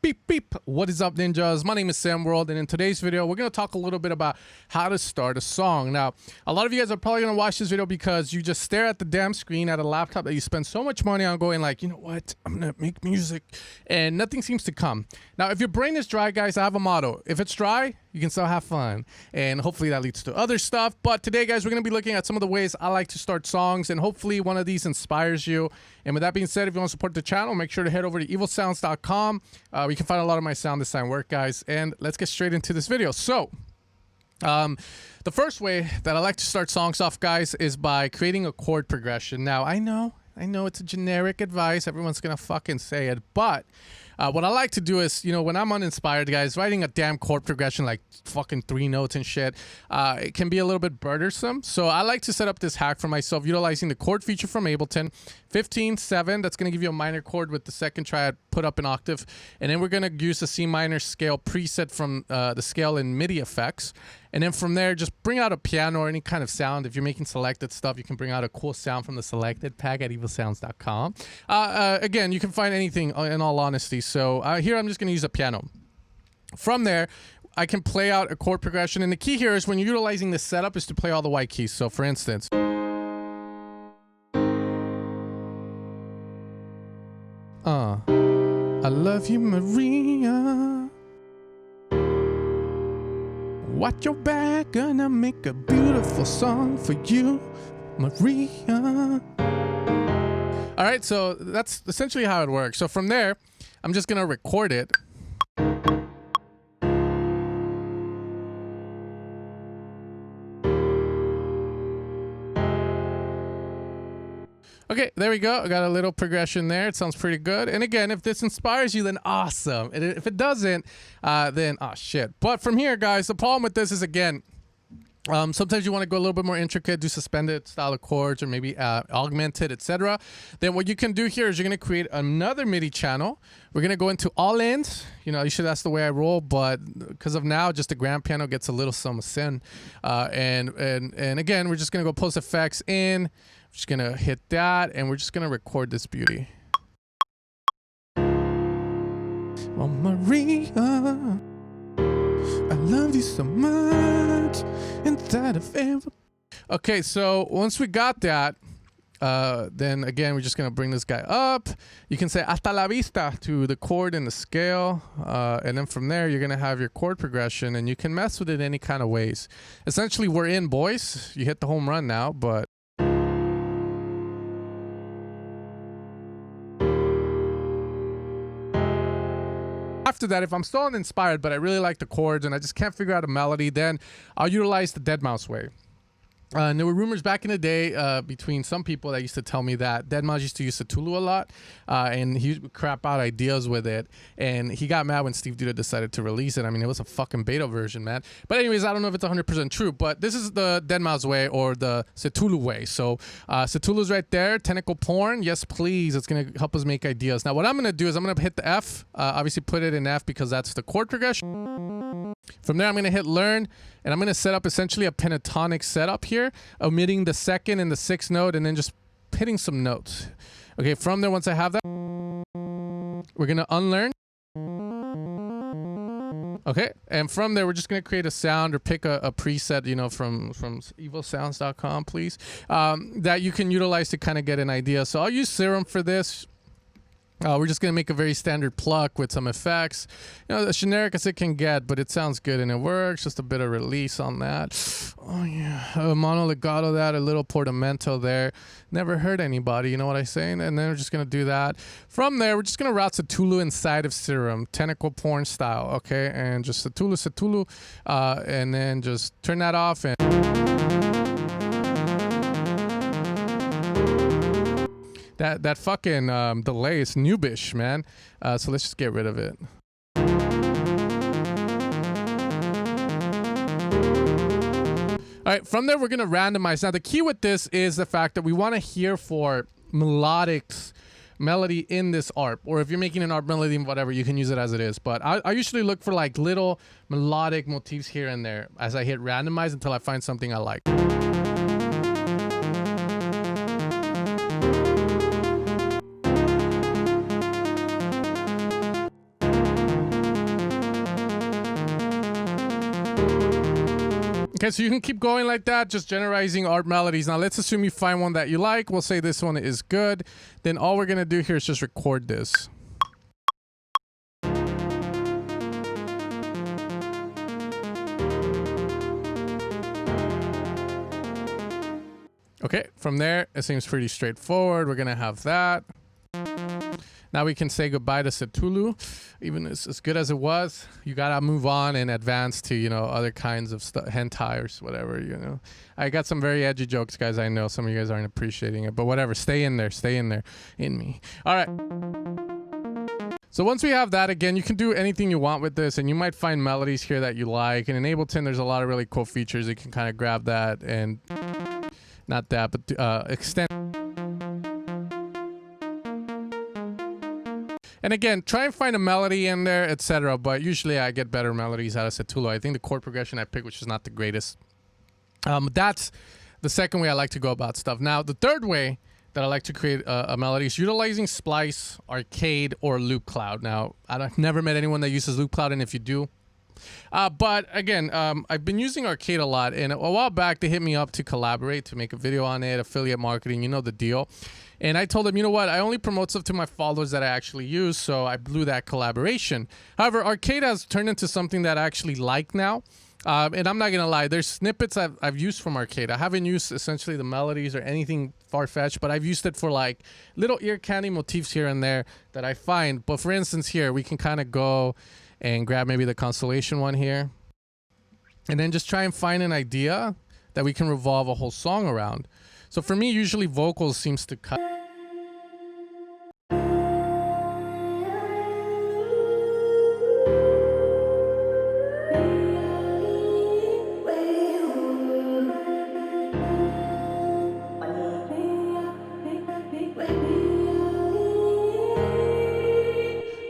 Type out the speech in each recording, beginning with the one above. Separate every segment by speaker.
Speaker 1: Beep, beep. What is up, ninjas? My name is Sam World, and in today's video, we're going to talk a little bit about how to start a song. Now, a lot of you guys are probably going to watch this video because you just stare at the damn screen at a laptop that you spend so much money on going like, you know what, I'm going to make music, and nothing seems to come. Now, if your brain is dry, guys, I have a motto. If it's dry, you can still have fun, and hopefully that leads to other stuff. But today, guys, we're going to be looking at some of the ways I like to start songs, and hopefully one of these inspires you. And with that being said, if you want to support the channel, make sure to head over to evilsounds.com. We can find a lot of my sound design work, guys, and let's get straight into this video. So, the first way that I like to start songs off, guys, is by creating a chord progression. Now, I know it's a generic advice. Everyone's going to fucking say it, but what I like to do is, you know, when I'm uninspired, guys, writing a damn chord progression like fucking 3 notes and shit, it can be a little bit burdensome. So I like to set up this hack for myself utilizing the chord feature from Ableton, 15-7. That's going to give you a minor chord with the second triad put up an octave. And then we're going to use the C minor scale preset from the scale in MIDI effects. And then from there, just bring out a piano or any kind of sound. If you're making selected stuff, you can bring out a cool sound from the selected pack at evilsounds.com. Again, you can find anything in all honesty. So here I'm just going to use a piano. From there, I can play out a chord progression. And the key here is when you're utilizing this setup is to play all the white keys. So for instance, I love you, Maria. Watch your back, gonna make a beautiful song for you, Maria. All right, so that's essentially how it works. So from there, I'm just gonna record it. Okay, there we go. I got a little progression there. It sounds pretty good. And again, if this inspires you, then awesome. And if it doesn't, then oh shit. But from here, guys, the problem with this is, again, sometimes you want to go a little bit more intricate, do suspended style of chords, or maybe augmented, etc. Then what you can do here is you're going to create another MIDI channel. We're going to go into all ends. You know, usually that's the way I roll, but because of now, just the grand piano gets a little some sin. And again, we're just going to go post effects in. We're just going to hit that, and we're just going to record this beauty. Oh, Maria, I love you so much inside of every... Okay, so once we got that, then again, we're just going to bring this guy up. You can say hasta la vista to the chord and the scale. And then from there, you're going to have your chord progression, and you can mess with it any kind of ways. Essentially, we're in, boys. You hit the home run now, but... After that, if I'm still uninspired, but I really like the chords and I just can't figure out a melody, then I'll utilize the Deadmau5 way. And there were rumors back in the day between some people that used to tell me that Deadmau5 used to use Cthulhu a lot, and he would crap out ideas with it. And he got mad when Steve Duda decided to release it. I mean, it was a fucking beta version, man. But anyways, I don't know if it's 100% true, but this is the Deadmau5 way or the Cthulhu way. So Cthulhu's right there. Tentacle porn, yes, please. It's going to help us make ideas. Now, what I'm going to do is I'm going to hit the F, obviously put it in F because that's the chord progression. From there, I'm going to hit learn, and I'm going to set up essentially a pentatonic setup here, omitting the second and the 6th note, and then just hitting some notes. Okay, from there, once I have that, we're going to unlearn. Okay, and from there, we're just going to create a sound or pick a preset, you know, from evilsounds.com, please, that you can utilize to kind of get an idea. So I'll use Serum for this. We're just going to make a very standard pluck with some effects. You know, as generic as it can get, but it sounds good and it works. Just a bit of release on that. Oh, yeah. A mono legato that, a little portamento there. Never hurt anybody, you know what I'm saying? And then we're just going to do that. From there, we're just going to route Cthulhu inside of Serum, tentacle porn style, okay? And just Cthulhu, and then just turn that off and... That fucking delay is noobish, man. So let's just get rid of it. All right, from there, we're going to randomize. Now, the key with this is the fact that we want to hear for melody in this ARP. Or if you're making an ARP melody, whatever, you can use it as it is. But I usually look for like little melodic motifs here and there as I hit randomize until I find something I like. Okay, so you can keep going like that, just generalizing art melodies. Now let's assume you find one that you like. We'll say this one is good. Then all we're gonna do here is just record this. Okay, from there, it seems pretty straightforward. We're gonna have that. Now we can say goodbye to Cthulhu. Even as good as it was, you gotta move on and advance to, you know, other kinds of stuff, hentai or whatever, you know. I got some very edgy jokes, guys. I know some of you guys aren't appreciating it, but whatever. Stay in there in me. All right. So once we have that, again, you can do anything you want with this, and you might find melodies here that you like. And in Ableton, there's a lot of really cool features. You can kind of grab that and not that, but extend. And again, try and find a melody in there, etc. But usually I get better melodies out of Cthulhu. I think the chord progression I picked, which is not the greatest. That's the second way I like to go about stuff. Now, the third way that I like to create a melody is utilizing Splice, Arcade, or Loop Cloud. Now, I've never met anyone that uses Loop Cloud, and if you do, but again, I've been using Arcade a lot, and a while back they hit me up to collaborate, to make a video on it, affiliate marketing, you know the deal. And I told them, you know what, I only promote stuff to my followers that I actually use, so I blew that collaboration. However, Arcade has turned into something that I actually like now. And I'm not going to lie, there's snippets I've used from Arcade. I haven't used essentially the melodies or anything far-fetched, but I've used it for like little ear candy motifs here and there that I find. But for instance here, we can kind of go and grab maybe the Constellation one here, and then just try and find an idea that we can revolve a whole song around. So for me, usually vocals seems to cut.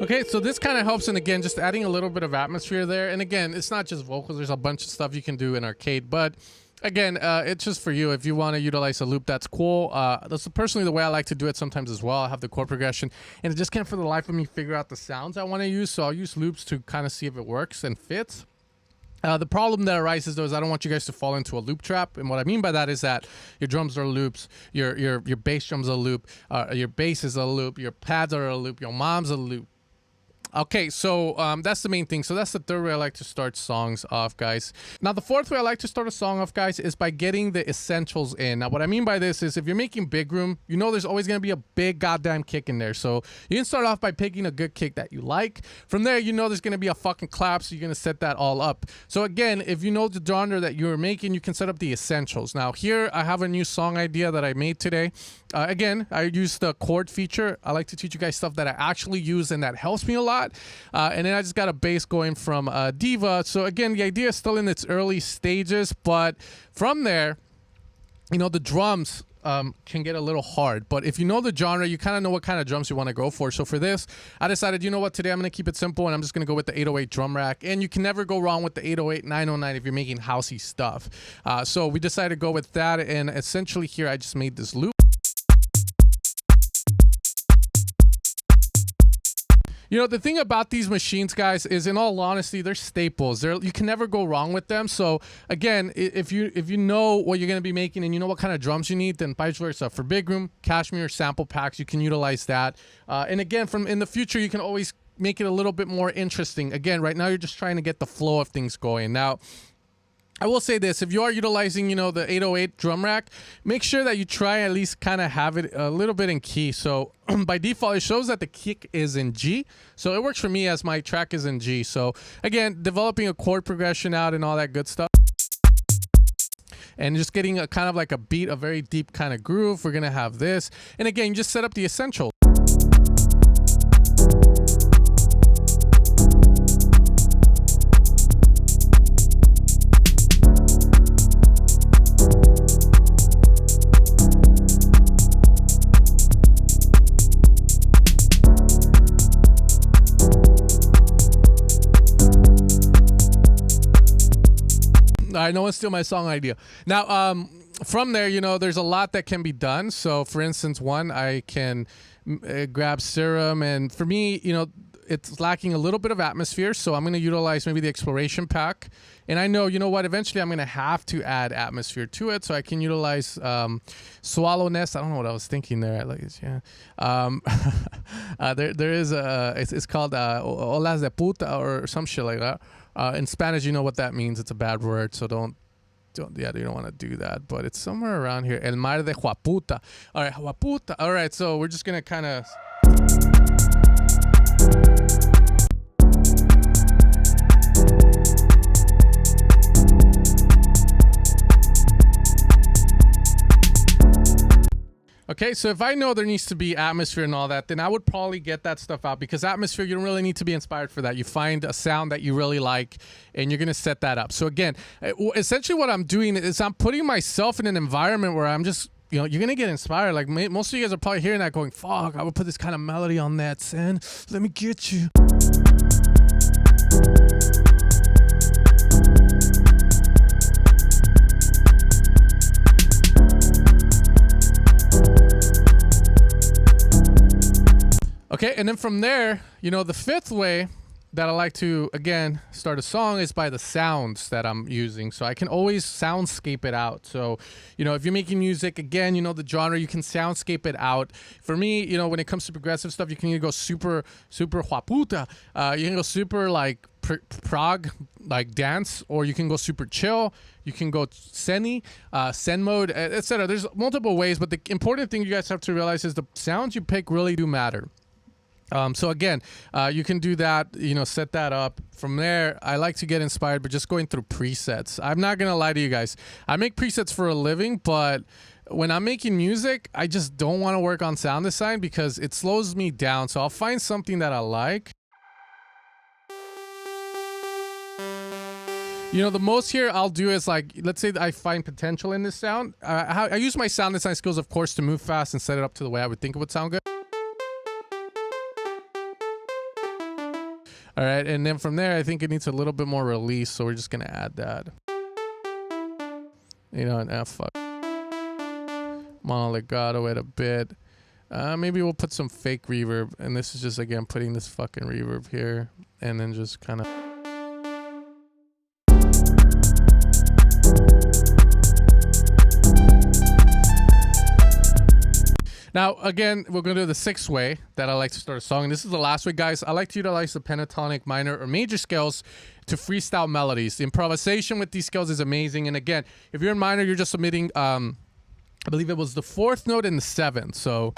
Speaker 1: Okay, so this kind of helps, and again, just adding a little bit of atmosphere there. And again, it's not just vocals. There's a bunch of stuff you can do in Arcade, but again, it's just for you. If you want to utilize a loop, that's cool. That's personally the way I like to do it sometimes as well. I have the chord progression, and I just can't for the life of me figure out the sounds I want to use, so I'll use loops to kind of see if it works and fits. The problem that arises though is I don't want you guys to fall into a loop trap, and what I mean by that is that your drums are loops, your bass drums are a loop, your bass is a loop, your pads are a loop, your mom's a loop. Okay, so that's the main thing. So that's the third way I like to start songs off, guys. Now, the fourth way I like to start a song off, guys, is by getting the essentials in. Now, what I mean by this is if you're making big room, you know there's always going to be a big goddamn kick in there. So you can start off by picking a good kick that you like. From there, you know there's going to be a fucking clap, so you're going to set that all up. So again, if you know the genre that you're making, you can set up the essentials. Now, here I have a new song idea that I made today. Again, I use the chord feature. I like to teach you guys stuff that I actually use and that helps me a lot. And then I just got a bass going from Diva. So again, the idea is still in its early stages, but from there, you know, the drums can get a little hard. But if you know the genre, you kind of know what kind of drums you want to go for. So for this, I decided, you know what, today I'm going to keep it simple, and I'm just going to go with the 808 drum rack. And you can never go wrong with the 808 909 if you're making housey stuff. So we decided to go with that, and essentially here I just made this loop. You know, the thing about these machines, guys, is in all honesty, they're staples. You can never go wrong with them. So again, if you know what you're going to be making and you know what kind of drums you need, then vice versa. For big room, Cashmere sample packs, you can utilize that. And again, in the future, you can always make it a little bit more interesting. Again, right now, you're just trying to get the flow of things going. Now, I will say this, if you are utilizing, you know, the 808 drum rack, make sure that you try at least kind of have it a little bit in key. So by default, it shows that the kick is in G. So it works for me as my track is in G. So again, developing a chord progression out and all that good stuff. And just getting a kind of like a beat, a very deep kind of groove. We're going to have this. And again, just set up the essentials. I know it's still my song idea. Now, from there, you know, there's a lot that can be done. So, for instance, one, I can grab Serum. And for me, you know, it's lacking a little bit of atmosphere, so I'm going to utilize maybe the exploration pack. And I know, you know what, eventually I'm going to have to add atmosphere to it, so I can utilize Swallow Nest. I don't know what I was thinking there. Like, yeah. There is it's called Olas de Puta or some shit like that. In Spanish, you know what that means. It's a bad word, so don't you don't want to do that, but it's somewhere around here. El mar de Huaputa. All right, Huaputa. All right, so we're just going to kind of... Okay, so if I know there needs to be atmosphere and all that, then I would probably get that stuff out, because atmosphere, you don't really need to be inspired for that. You find a sound that you really like, and you're going to set that up. So again, essentially what I'm doing is I'm putting myself in an environment where I'm just, you know, you're going to get inspired. Like most of you guys are probably hearing that going, fuck, I would put this kind of melody on that, son. Let me get you. Okay, and then from there, you know, the fifth way that I like to, again, start a song is by the sounds that I'm using. So I can always soundscape it out. So, you know, if you're making music, again, you know the genre, you can soundscape it out. For me, you know, when it comes to progressive stuff, you can either go super huaputa, you can go super like prog, like dance, or you can go super chill, you can go zen mode, etc. There's multiple ways, but the important thing you guys have to realize is the sounds you pick really do matter. So again, you can do that, you know, set that up. From there, I like to get inspired, but just going through presets. I'm not going to lie to you guys. I make presets for a living, but when I'm making music, I just don't want to work on sound design because it slows me down. So I'll find something that I like. You know, the most here I'll do is like, let's say I find potential in this sound. I use my sound design skills, of course, to move fast and set it up to the way I would think it would sound good. All right, and then from there, I think it needs a little bit more release, so we're just gonna add that. You know, and fuck. Mono-legato it a bit. Maybe we'll put some fake reverb, and this is just, again, putting this fucking reverb here, and then just kind of... Now, again, we're going to do the sixth way that I like to start a song. And this is the last way, guys. I like to utilize the pentatonic minor or major scales to freestyle melodies. The improvisation with these scales is amazing. And again, if you're in minor, you're just omitting, I believe it was the fourth note and the seventh. So...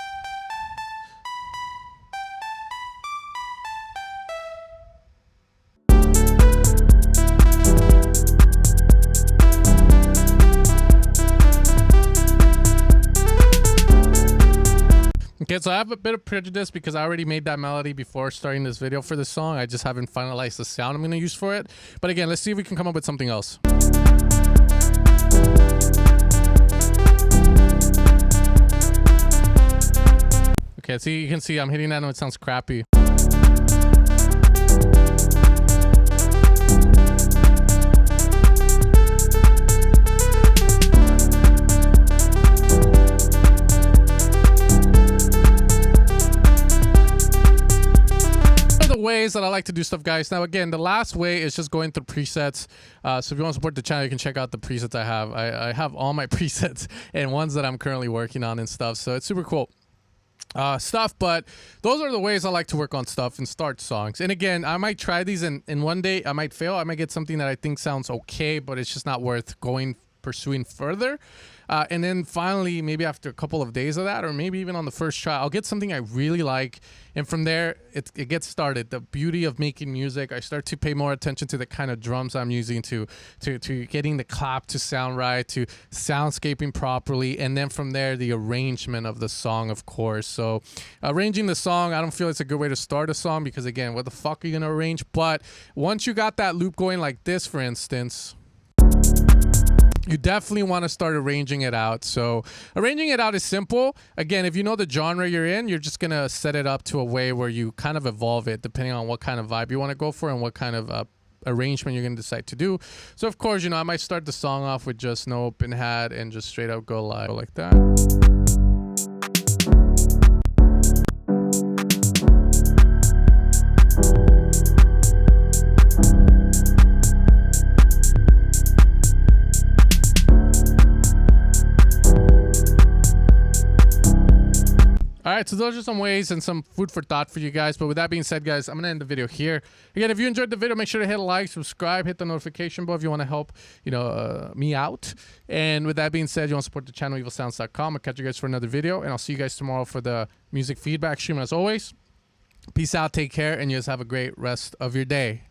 Speaker 1: Okay, so I have a bit of prejudice because I already made that melody before starting this video for this song. I just haven't finalized the sound I'm going to use for it. But again, let's see if we can come up with something else. Okay, so you can see I'm hitting that and it sounds crappy. Ways that I like to do stuff, guys. Now again, the last way is just going through presets. So if you want to support the channel, you can check out the presets I have. I have all my presets and ones that I'm currently working on and stuff, so it's super cool stuff. But those are the ways I like to work on stuff and start songs. And again, I might try these and one day I might fail. I might get something that I think sounds okay, but it's just not worth pursuing further. And then finally, maybe after a couple of days of that, or maybe even on the first try, I'll get something I really like. And from there, it gets started. The beauty of making music, I start to pay more attention to the kind of drums I'm using, to getting the clap to sound right, to soundscaping properly. And then from there, the arrangement of the song, of course. So arranging the song, I don't feel it's a good way to start a song because, again, what the fuck are you going to arrange? But once you got that loop going like this, for instance... you definitely want to start arranging it out. So arranging it out is simple. Again, if you know the genre you're in, you're just going to set it up to a way where you kind of evolve it depending on what kind of vibe you want to go for and what kind of arrangement you're going to decide to do. So of course, you know, I might start the song off with just no open hat and just straight up go live like that. All right, so those are some ways and some food for thought for you guys. But with that being said, guys, I'm going to end the video here. Again, if you enjoyed the video, make sure to hit a like, subscribe, hit the notification bell if you want to help, me out. And with that being said, you want to support the channel, evilsounds.com. I'll catch you guys for another video, and I'll see you guys tomorrow for the music feedback stream. As always, peace out, take care, and you guys have a great rest of your day.